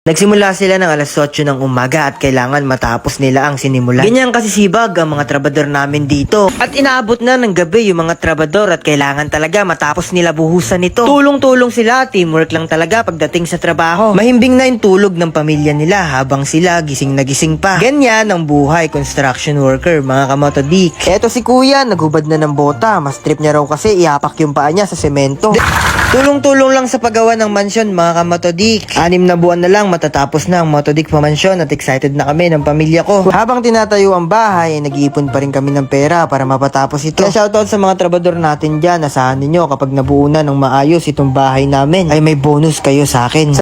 Nagsimula sila ng alas 8 ng umaga at kailangan matapos nila ang sinimulan. Ganyan kasi sibag ang mga trabador namin dito. At inaabot na ng gabi yung mga trabador at kailangan talaga matapos nila buhusan ito. Tulong-tulong sila, teamwork lang talaga pagdating sa trabaho. Mahimbing na yung tulog ng pamilya nila habang sila gising na gising pa. Ganyan ang buhay construction worker, mga kamotodik. Eto si kuya, naghubad na ng bota. Mas trip niya raw kasi iapak yung paa niya sa semento. Tulong-tulong lang sa paggawa ng mansyon, mga kamotodik. 6 na buwan na lang matatapos na ang Motodik Mansyon at excited na kami ng pamilya ko. Habang tinatayo ang bahay, nag-iipon pa rin kami ng pera para mapatapos ito. Kaya shoutout sa mga trabador natin dyan. Asahan ninyo kapag nabuo na ng maayos itong bahay namin, ay may bonus kayo sa akin.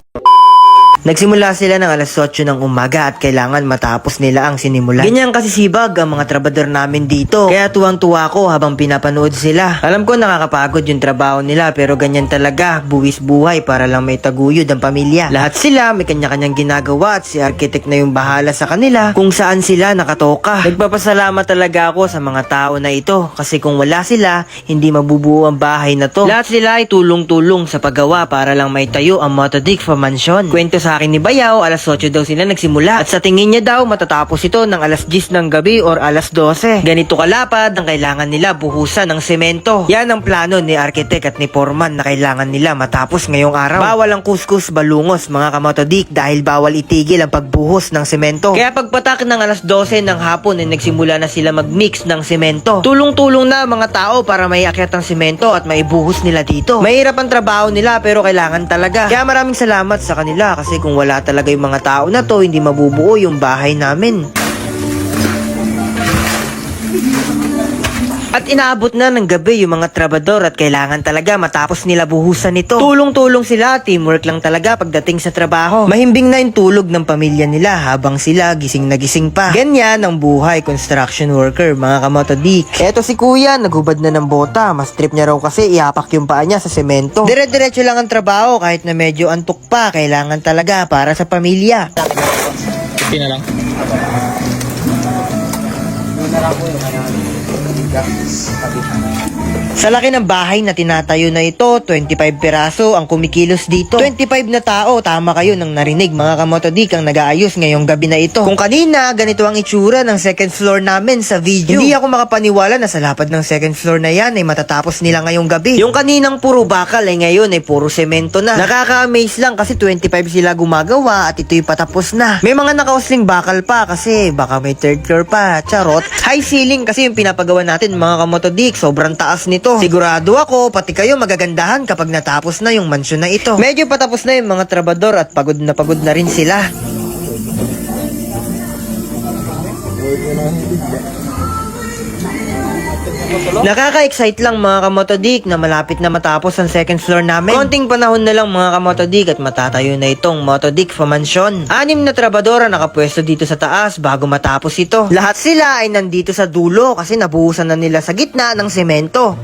Nagsimula sila ng alas 8 ng umaga at kailangan matapos nila ang sinimulan. Ganyan kasi sibag ang mga trabador namin dito. Kaya tuwang-tuwa ko habang pinapanood sila. Alam ko nakakapagod yung trabaho nila pero ganyan talaga, buwis buhay para lang may taguyod ang pamilya. Lahat sila may kanya-kanyang ginagawa at si architect na yung bahala sa kanila kung saan sila nakatoka. Nagpapasalamat talaga ako sa mga tao na ito kasi kung wala sila, hindi mabubuo ang bahay na to. Lahat sila ay tulong-tulong sa paggawa para lang may tayo ang Motodik Mansyon. Kwento sa akin ni Bayaw, alas 8 daw sila nagsimula at sa tingin niya daw matatapos ito ng alas 10 ng gabi or alas 12. Ganito kalapad ang kailangan nila buhusan ng semento. Yan ang plano ni architect at ni foreman na kailangan nila matapos ngayong araw. Bawal ang kuskus balungos, mga kamotodik, dahil bawal itigil ang pagbuhos ng semento. Kaya pagpatak ng alas 12 ng hapon ay nagsimula na sila magmix ng semento. Tulong-tulong na mga tao para may akyat ang semento at maibuhos nila dito. Mahirap ang trabaho nila pero kailangan talaga. Kaya maraming salamat sa kanila kasi kung wala talaga yung mga tao na to, hindi mabubuo yung bahay namin. At inaabot na ng gabi yung mga trabador at kailangan talaga matapos nila buhusan ito. Tulong-tulong sila, teamwork lang talaga pagdating sa trabaho. Mahimbing na yung tulog ng pamilya nila habang sila gising na gising pa. Ganyan ang buhay construction worker, mga kamotodik. Eto si kuya, naghubad na ng bota. Mas trip niya raw kasi iapak yung paa niya sa semento. Dire-diretso lang ang trabaho kahit na medyo antok pa. Kailangan talaga para sa pamilya. Ito na lang. Sa laki ng bahay na tinatayo na ito, 25 peraso ang kumikilos dito. 25 na tao, tama kayo nang narinig, mga kamotodik, ang nag-aayos ngayong gabi na ito. Kung kanina, ganito ang itsura ng second floor namin sa video. Hindi ako makapaniwala na sa lapad ng second floor na yan ay matatapos nila ngayong gabi. Yung kaninang puro bakal ay ngayon ay puro semento na. Nakaka-amaze lang kasi 25 sila gumagawa at ito'y patapos na. May mga nakausling bakal pa kasi baka may third floor pa, charot. High ceiling kasi yung pinapagawa natin, mga kamotodik, sobrang taas nito. Sigurado ako, pati kayo magagandahan kapag natapos na yung mansyon na ito. Medyo patapos na yung mga trabador at pagod na rin sila. Nakaka-excite lang, mga kamotodik, na malapit na matapos ang second floor namin. Konting panahon na lang, mga kamotodik, at matatayo na itong Motodik Mansyon. 6 na trabador ang nakapwesto dito sa taas bago matapos ito. Lahat sila ay nandito sa dulo kasi nabuhusan na nila sa gitna ng semento.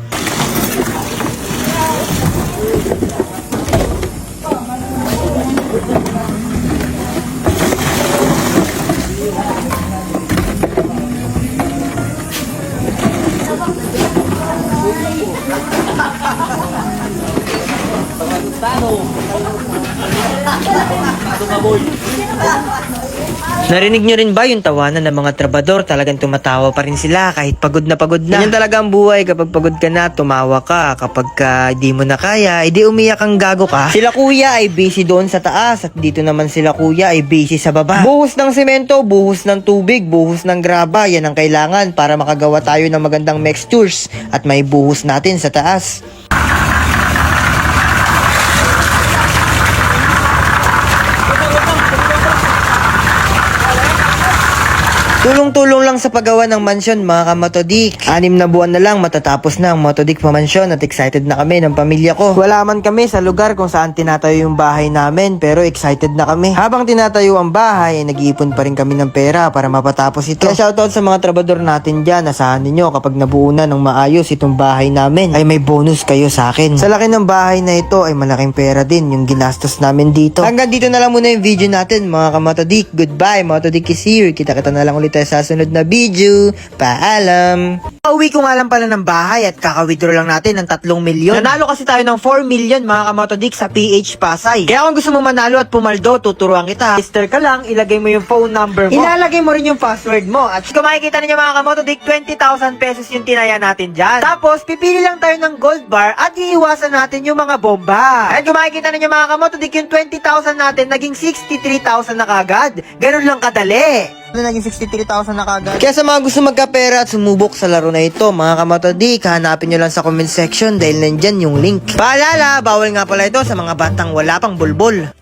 Narinig nyo rin ba yung tawanan ng mga trabador? Talagang tumatawa pa rin sila kahit pagod na pagod na. Ganyan talaga ang buhay, kapag pagod ka na, tumawa ka. Kapag di mo na kaya, edi umiyak kang gago ka. Sila kuya ay busy doon sa taas at dito naman sila kuya ay busy sa baba. Buhos ng semento, buhos ng tubig, buhos ng graba, yan ang kailangan para makagawa tayo ng magandang mixtures at may buhos natin sa taas. Tulong-tulong lang sa paggawa ng mansyon, mga kamotodik. 6 na buwan na lang matatapos na ang Motodik Mansyon at excited na kami ng pamilya ko. Wala man kami sa lugar kung saan tinatayo yung bahay namin pero excited na kami. Habang tinatayo ang bahay, nag-iipon pa rin kami ng pera para mapatapos ito. Kaya shoutout sa mga trabador natin dyan. Asahan ninyo kapag nabuo na ng maayos itong bahay namin, ay may bonus kayo sa akin. Sa laki ng bahay na ito ay malaking pera din yung ginastos namin dito. Hanggang dito na lang muna yung video natin, mga kamotodik. Goodbye, Motodik is here. Kita-kita na lang ulit ulit tayo sa sunod na video. Paalam! Pauwi ko nga lang pala ng bahay at kaka-withdraw lang natin ng 3 milyon. Nanalo kasi tayo ng 4 million mga kamotodik sa PH Pasay. Kaya kung gusto mo manalo at pumaldo, tuturuan kita. Register ka lang, ilagay mo yung phone number mo. Ilalagay mo rin yung password mo. At kung makikita ninyo mga kamotodik, 20,000 pesos yung tinaya natin dyan. Tapos, pipili lang tayo ng gold bar at iiwasan natin yung mga bomba. At kung makikita ninyo mga kamotodik, yung 20,000 natin naging 63,000 na kagad. Ganun lang kadali. Naging 63,000 na kagad. Kaya sa mga gusto magkapera at sumubok sa laro na ito, mga kamotodik, hanapin nyo lang sa comment section dahil nandyan yung link. Paalala, bawal nga pala ito sa mga batang wala pang bulbol.